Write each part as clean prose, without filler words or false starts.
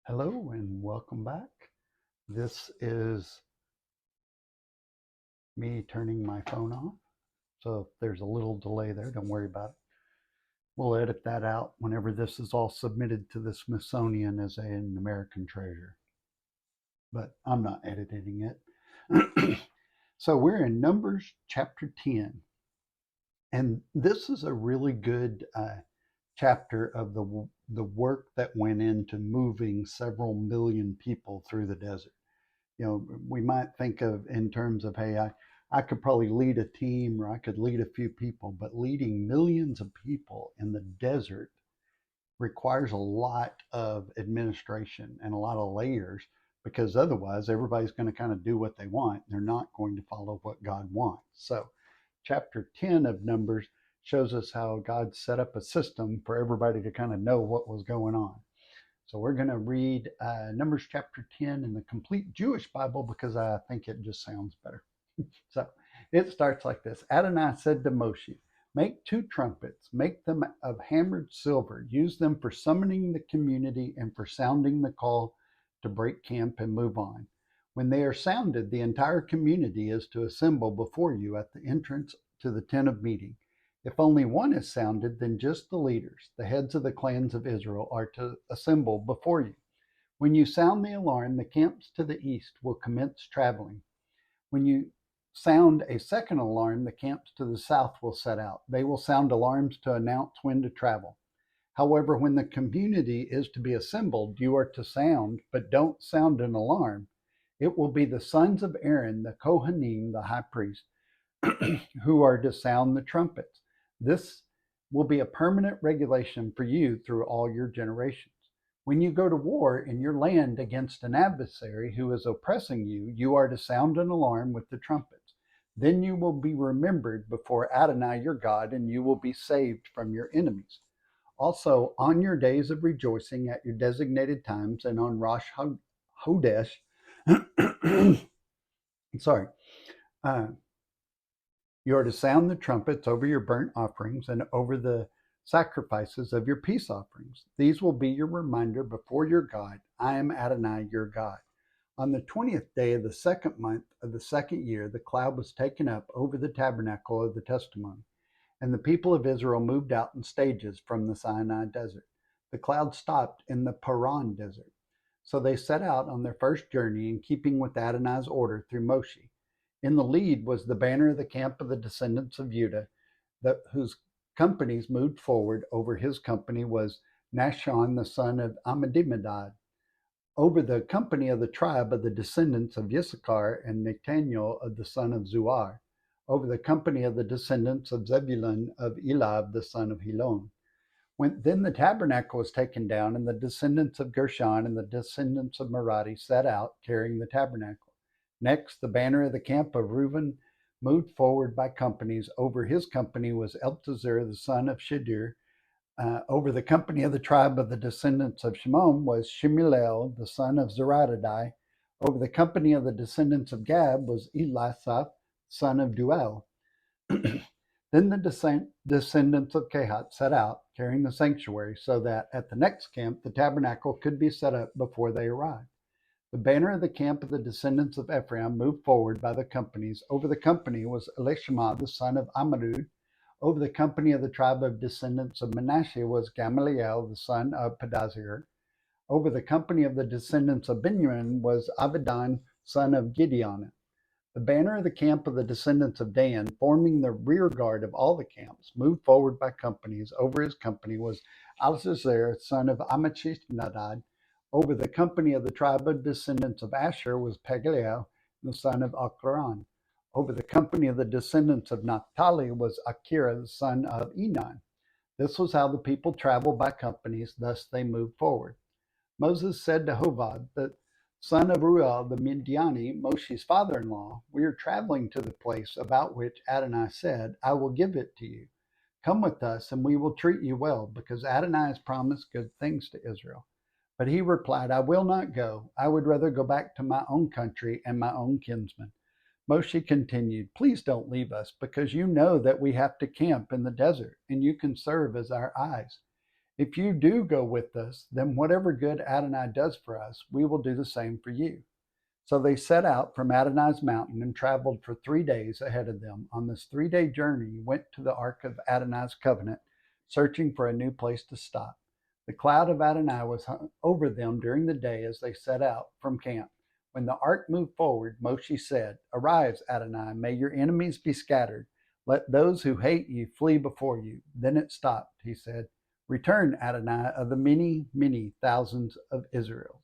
Hello and welcome back. This is me turning my phone off. So if there's a little delay there, don't worry about it. We'll edit that out whenever this is all submitted to the Smithsonian as an American treasure. But I'm not editing it. So we're in Numbers chapter 10. And this is a really good chapter of the work that went into moving several million people through the desert. We might think of in terms of, hey, I could probably lead a team or I could lead a few people, but leading millions of people in the desert requires a lot of administration and a lot of layers because otherwise everybody's going to kind of do what they want. They're not going to follow what God wants. So, chapter 10 of Numbers shows us how God set up a system for everybody to kind of know what was going on. So we're going to read Numbers chapter 10 in the complete Jewish Bible because I think it just sounds better. So it starts like this. Adonai said to Moshe, make two trumpets, make them of hammered silver, use them for summoning the community and for sounding the call to break camp and move on. When they are sounded, the entire community is to assemble before you at the entrance to the tent of meeting. If only one is sounded, then just the leaders, the heads of the clans of Israel, are to assemble before you. When you sound the alarm, the camps to the east will commence traveling. When you sound a second alarm, the camps to the south will set out. They will sound alarms to announce when to travel. However, when the community is to be assembled, you are to sound, but don't sound an alarm. It will be the sons of Aaron, the Kohanim, the high priest, who are to sound the trumpets. This will be a permanent regulation for you through all your generations. When you go to war in your land against an adversary who is oppressing you, you are to sound an alarm with the trumpets. Then you will be remembered before Adonai your God, and you will be saved from your enemies. Also, on your days of rejoicing at your designated times and on Rosh Hodesh, sorry, uh, you are to sound the trumpets over your burnt offerings and over the sacrifices of your peace offerings. These will be your reminder before your God. I am Adonai, your God. On the 20th day of the second month of the second year, the cloud was taken up over the tabernacle of the testimony, and the people of Israel moved out in stages from the Sinai desert. The cloud stopped in the Paran desert. So they set out on their first journey in keeping with Adonai's order through Moshe. In the lead was the banner of the camp of the descendants of Judah, whose companies moved forward. Over his company was Nashon, the son of Amminadab. Over the company of the tribe of the descendants of Issachar, and Nathaniel, of the son of Zuar. Over the company of the descendants of Zebulun, of Elab, the son of Helon. Then the tabernacle was taken down, and the descendants of Gershon and the descendants of Merari set out, carrying the tabernacle. Next, the banner of the camp of Reuben moved forward by companies. Over his company was Eltazar, the son of Shadir. Over the company of the tribe of the descendants of Shimon was Shemuel, the son of Zeradadai. Over the company of the descendants of Gad was Elisaph, son of Duel. Then the descendants of Kehat set out, carrying the sanctuary, so that at the next camp the tabernacle could be set up before they arrived. The banner of the camp of the descendants of Ephraim moved forward by the companies. Over the company was Elishama, the son of Ammadud. Over the company of the tribe of descendants of Manasseh was Gamaliel, the son of Pedazir. Over the company of the descendants of Benjamin was Abidan, son of Gideon. The banner of the camp of the descendants of Dan, forming the rear guard of all the camps, moved forward by companies. Over his company was Alzazar, son of Ammishaddai. Over the company of the tribe of descendants of Asher was Pagiel, the son of Achran. Over the company of the descendants of Naphtali was Akira, the son of Enon. This was how the people traveled by companies, thus they moved forward. Moses said to Hobab, the son of Ruel the Midiani, Moshe's father-in-law, we are traveling to the place about which Adonai said, I will give it to you. Come with us, and we will treat you well, because Adonai has promised good things to Israel. But he replied, I will not go. I would rather go back to my own country and my own kinsmen. Moshe continued, please don't leave us, because you know that we have to camp in the desert, and you can serve as our eyes. If you do go with us, then whatever good Adonai does for us, we will do the same for you." So they set out from Adonai's mountain and traveled for 3 days ahead of them. On this 3 day journey, went to the ark of Adonai's covenant, searching for a new place to stop. The cloud of Adonai was over them during the day as they set out from camp. When the ark moved forward, Moshe said, "Arise, Adonai, may your enemies be scattered. Let those who hate you flee before you." Then it stopped. He said, "Return, Adonai, of the many, many thousands of Israel."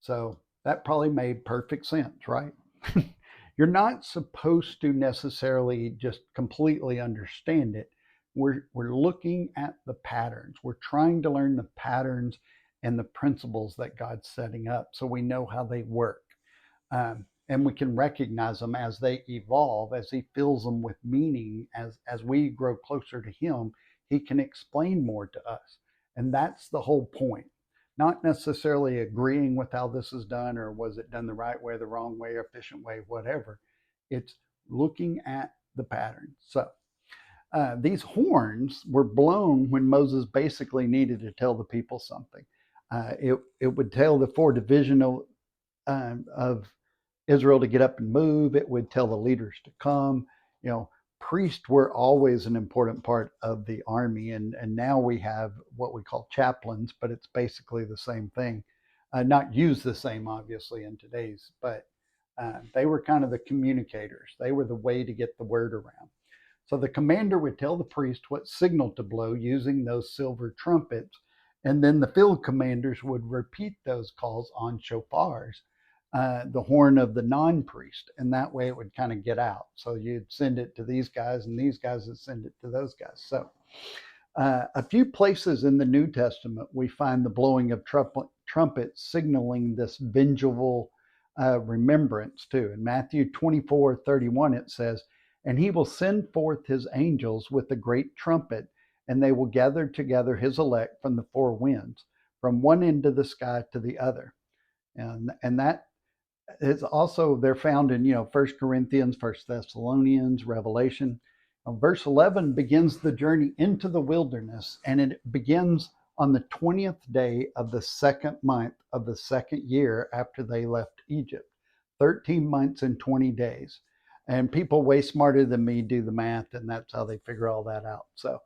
So that probably made perfect sense, right? You're not supposed to necessarily just completely understand it. We're looking at the patterns. We're trying to learn the patterns and the principles that God's setting up so we know how they work. And we can recognize them as they evolve, as He fills them with meaning. As we grow closer to Him, He can explain more to us. And that's the whole point. Not necessarily agreeing with how this is done, or was it done the right way, the wrong way, efficient way, whatever. It's looking at the pattern. So these horns were blown when Moses basically needed to tell the people something. It would tell the four divisional of Israel to get up and move. It would tell the leaders to come. Priests were always an important part of the army, and now we have what we call chaplains, but it's basically the same thing. Not used the same, obviously, in today's, but they were kind of the communicators. They were the way to get the word around. So the commander would tell the priest what signal to blow using those silver trumpets, and then the field commanders would repeat those calls on shofars, the horn of the non-priest, and that way it would kind of get out. So you'd send it to these guys, and these guys would send it to those guys. So a few places in the New Testament, we find the blowing of trumpets signaling this vengeful remembrance too. In Matthew 24:31, it says, "And He will send forth His angels with a great trumpet, and they will gather together His elect from the four winds, from one end of the sky to the other." And that is also, they're found in 1 Corinthians, 1 Thessalonians, Revelation. Verse 11 begins the journey into the wilderness, and it begins on the 20th day of the second month of the second year after they left Egypt. 13 months and 20 days. And people way smarter than me do the math, and that's how they figure all that out. So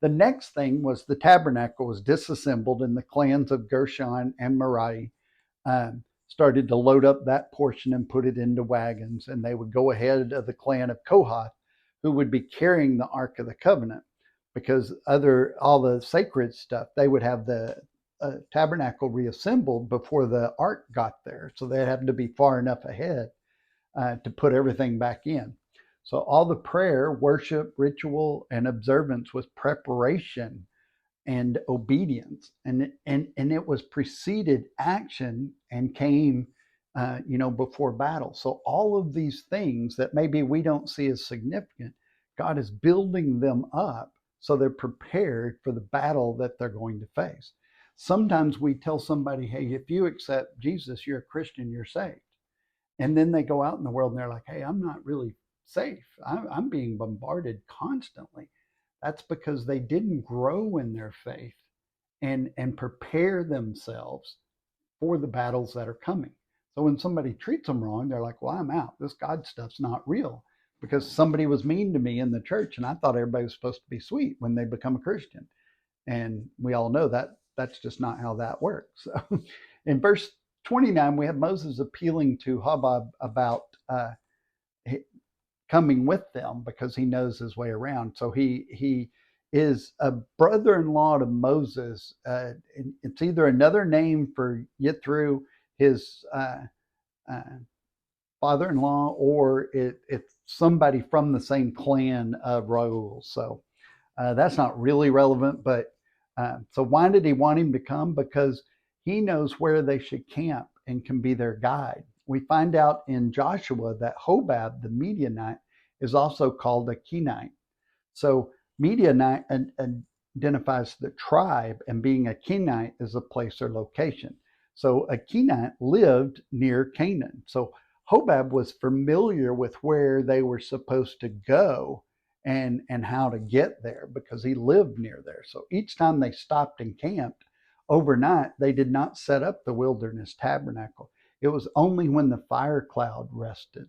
the next thing was the tabernacle was disassembled, and the clans of Gershon and Merari started to load up that portion and put it into wagons, and they would go ahead of the clan of Kohath, who would be carrying the Ark of the Covenant, because all the sacred stuff, they would have the tabernacle reassembled before the Ark got there, so they'd have to be far enough ahead to put everything back in. So all the prayer, worship, ritual, and observance was preparation and obedience, and it was preceded action and came before battle. So all of these things that maybe we don't see as significant, God is building them up so they're prepared for the battle that they're going to face. Sometimes we tell somebody, "Hey, if you accept Jesus, you're a Christian, you're saved." And then they go out in the world and they're like, "Hey, I'm not really safe. I'm being bombarded constantly." That's because they didn't grow in their faith and prepare themselves for the battles that are coming. So when somebody treats them wrong, they're like, "Well, I'm out. This God stuff's not real because somebody was mean to me in the church, and I thought everybody was supposed to be sweet when they become a Christian." And we all know that that's just not how that works. So in verse 29, we have Moses appealing to Hobab about coming with them because he knows his way around. So he is a brother-in-law to Moses. It's either another name for Yithro, his father-in-law, or it's somebody from the same clan of Reuel. So that's not really relevant, but so why did he want him to come? Because he knows where they should camp and can be their guide. We find out in Joshua that Hobab, the Midianite, is also called a Kenite. So Midianite identifies the tribe, and being a Kenite is a place or location. So a Kenite lived near Canaan. So Hobab was familiar with where they were supposed to go and how to get there because he lived near there. So each time they stopped and camped overnight, they did not set up the wilderness tabernacle. It was only when the fire cloud rested.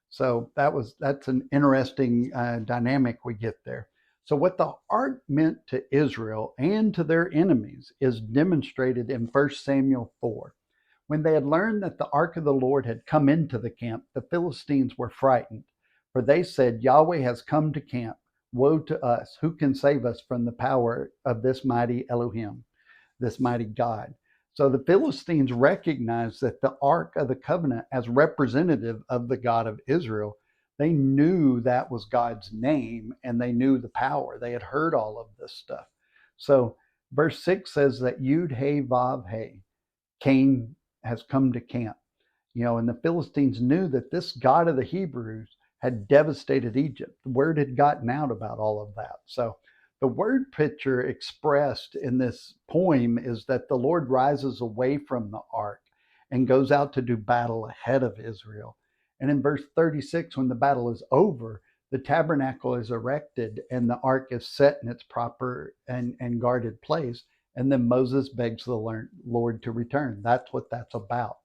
So that's an interesting dynamic we get there. So what the ark meant to Israel and to their enemies is demonstrated in 1 Samuel 4. When they had learned that the ark of the Lord had come into the camp, the Philistines were frightened, for they said, Yahweh has come to camp. Woe to us! Who can save us from the power of this mighty Elohim, this mighty God? So the Philistines recognized that the Ark of the Covenant, as representative of the God of Israel, they knew that was God's name and they knew the power. They had heard all of this stuff. So verse 6 says that Yud He Vav He, Cain has come to camp. And the Philistines knew that this God of the Hebrews had devastated Egypt. The word had gotten out about all of that. So the word picture expressed in this poem is that the Lord rises away from the ark and goes out to do battle ahead of Israel. And in verse 36, when the battle is over, the tabernacle is erected and the ark is set in its proper and guarded place. And then Moses begs the Lord to return. That's what that's about.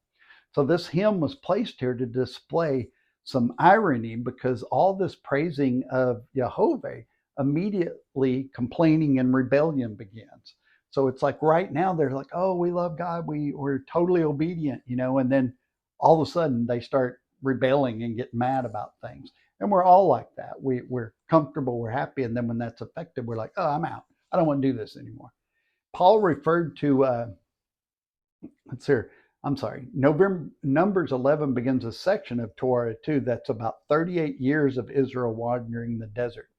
So this hymn was placed here to display some irony because all this praising of Jehovah, immediately complaining and rebellion begins. So it's like right now they're like, oh, we love God, we're totally obedient, and then all of a sudden they start rebelling and get mad about things. And we're all like that. We're comfortable, we're happy, and then when that's affected, we're like, oh, I'm out. I don't want to do this anymore. Paul referred to, Numbers 11 begins a section of Torah 2 that's about 38 years of Israel wandering the desert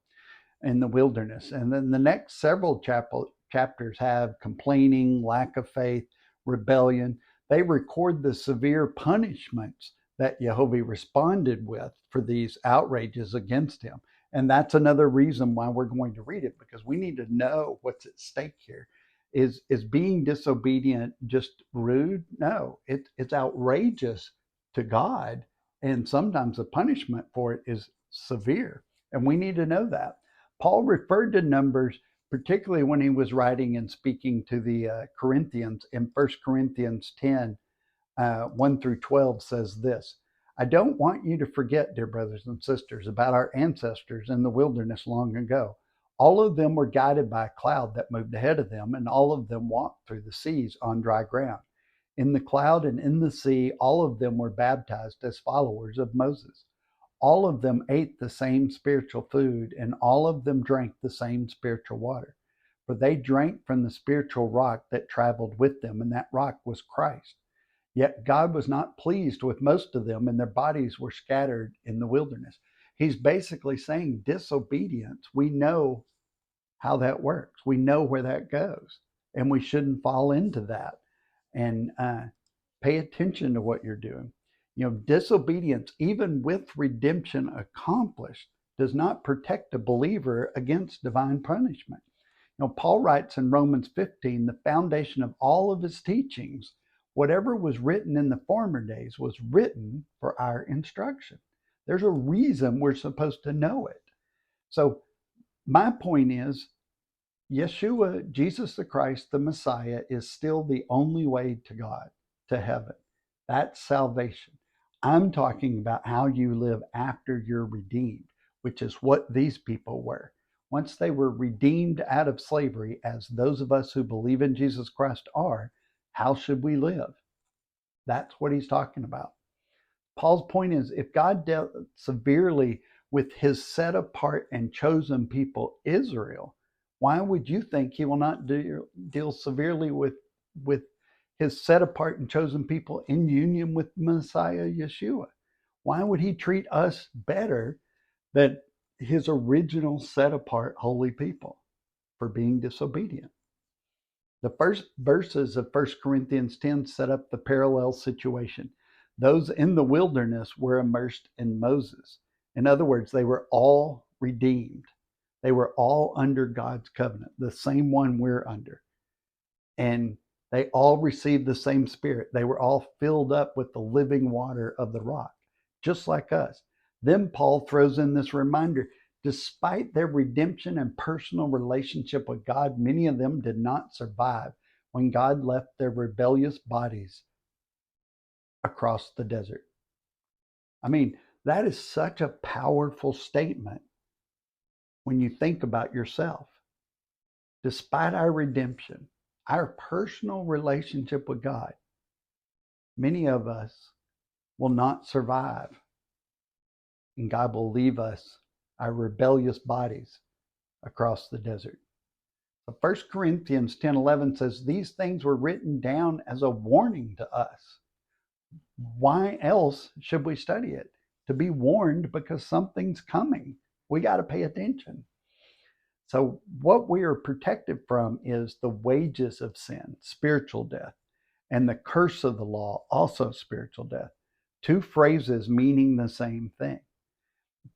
in the wilderness. And then the next several chapters have complaining, lack of faith, rebellion. They record the severe punishments that Jehovah responded with for these outrages against him. And that's another reason why we're going to read it, because we need to know what's at stake here. Is being disobedient just rude? No, it's outrageous to God. And sometimes the punishment for it is severe. And we need to know that. Paul referred to Numbers, particularly when he was writing and speaking to the Corinthians in 1 Corinthians 10, 1 through 12 says this: I don't want you to forget, dear brothers and sisters, about our ancestors in the wilderness long ago. All of them were guided by a cloud that moved ahead of them, and all of them walked through the seas on dry ground. In the cloud and in the sea, all of them were baptized as followers of Moses. All of them ate the same spiritual food, and all of them drank the same spiritual water. For they drank from the spiritual rock that traveled with them, and that rock was Christ. Yet God was not pleased with most of them, and their bodies were scattered in the wilderness. He's basically saying disobedience, we know how that works. We know where that goes, and we shouldn't fall into that. And pay attention to what you're doing. Disobedience, even with redemption accomplished, does not protect a believer against divine punishment. Paul writes in Romans 15, the foundation of all of his teachings, whatever was written in the former days was written for our instruction. There's a reason we're supposed to know it. So my point is, Yeshua, Jesus the Christ, the Messiah, is still the only way to God, to heaven. That's salvation. I'm talking about how you live after you're redeemed, which is what these people were. Once they were redeemed out of slavery, as those of us who believe in Jesus Christ are, how should we live? That's what he's talking about. Paul's point is, if God dealt severely with his set apart and chosen people, Israel, why would you think he will not deal severely with his set apart and chosen people in union with Messiah Yeshua? Why would he treat us better than his original set apart holy people for being disobedient? The first verses of 1 Corinthians 10 set up the parallel situation. Those in the wilderness were immersed in Moses. In other words, they were all redeemed. They were all under God's covenant, the same one we're under. And they all received the same Spirit. They were all filled up with the living water of the rock, just like us. Then Paul throws in this reminder, Despite their redemption and personal relationship with God, many of them did not survive when God left their rebellious bodies across the desert. I mean, that is such a powerful statement when you think about yourself. Despite our redemption, our personal relationship with God, many of us will not survive, and God will leave us, our rebellious bodies, across the desert. So 1 Corinthians 10:11 says, these things were written down as a warning to us. Why else should we study it? To be warned, because something's coming. We got to pay attention. So what we are protected from is the wages of sin, spiritual death, and the curse of the law, also spiritual death. Two phrases meaning the same thing.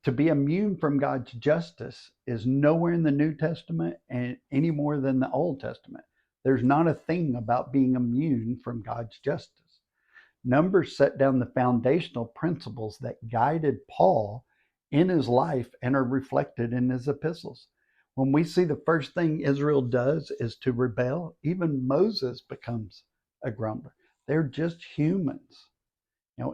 To be immune from God's justice is nowhere in the New Testament and any more than the Old Testament. There's not a thing about being immune from God's justice. Numbers set down the foundational principles that guided Paul in his life and are reflected in his epistles. When we see the first thing Israel does is to rebel, even Moses becomes a grumbler. They're just humans.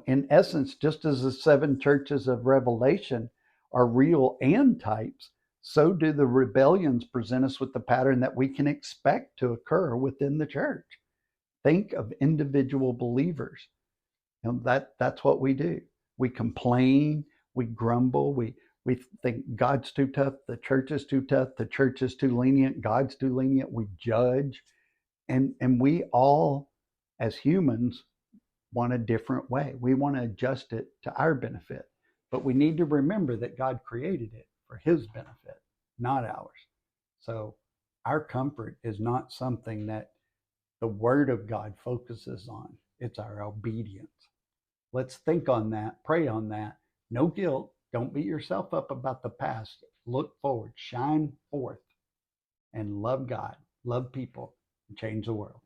In essence, just as the seven churches of Revelation are real and types, so do the rebellions present us with the pattern that we can expect to occur within the church. Think of individual believers. That's what we do. We complain, we grumble, we think God's too tough, the church is too tough, the church is too lenient, God's too lenient, we judge. And we all, as humans, want a different way. We want to adjust it to our benefit. But we need to remember that God created it for his benefit, not ours. So our comfort is not something that the Word of God focuses on. It's our obedience. Let's think on that, pray on that. No guilt. Don't beat yourself up about the past. Look forward, shine forth, and love God, love people, and change the world.